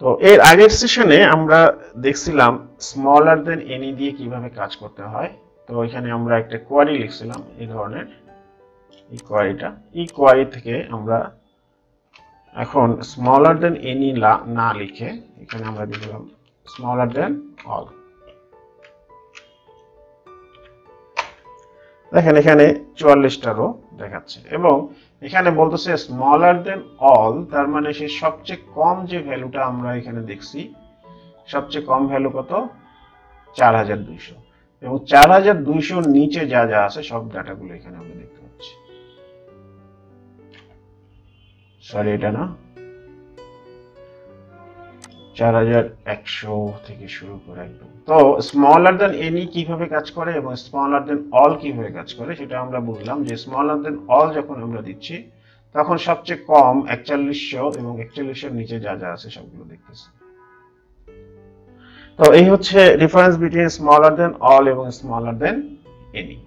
তো এর আগের সেশনে আমরা দেখছিলাম স্মলার দেন এনি দিয়ে কিভাবে কাজ করতে হয়। তো এখানে আমরা একটা কোয়ারি লিখছিলাম এই ধরনের, এই কোয়ারি থেকে আমরা এখন স্মলার দেন এনি না লিখে এখানে আমরা দিলাম স্মলার দেন অল। দেখেন এখানে 44টা রো দেখাচ্ছে এবং এখানে বলতেছে স্মলার দেন অল, তার মানে সে সবচেয়ে কম যে ভ্যালুটা আমরা এখানে দেখছি, সবচেয়ে কম ভ্যালু কত 4200, এবং 4200 নিচে যা যা আছে সব ডাটাগুলো এখানে আমরা দেখতে পাচ্ছি। সরি এটা না, 4100 থেকে শুরু করে একদম। তো স্মলার দেন এনি কিভাবে কাজ করে এবং স্মলার দেন অল কিভাবে কাজ করে সেটা আমরা বুঝলাম যে স্মলার দেন অল যখন আমরা দিচ্ছি তখন সবচেয়ে কম 4100 এবং 4100 নিচে যা যা আছে সবগুলো দেখতেছি। তো এই হচ্ছে ডিফারেন্স বিটুইন স্মলার দেন অল এবং স্মলার দেন এনি।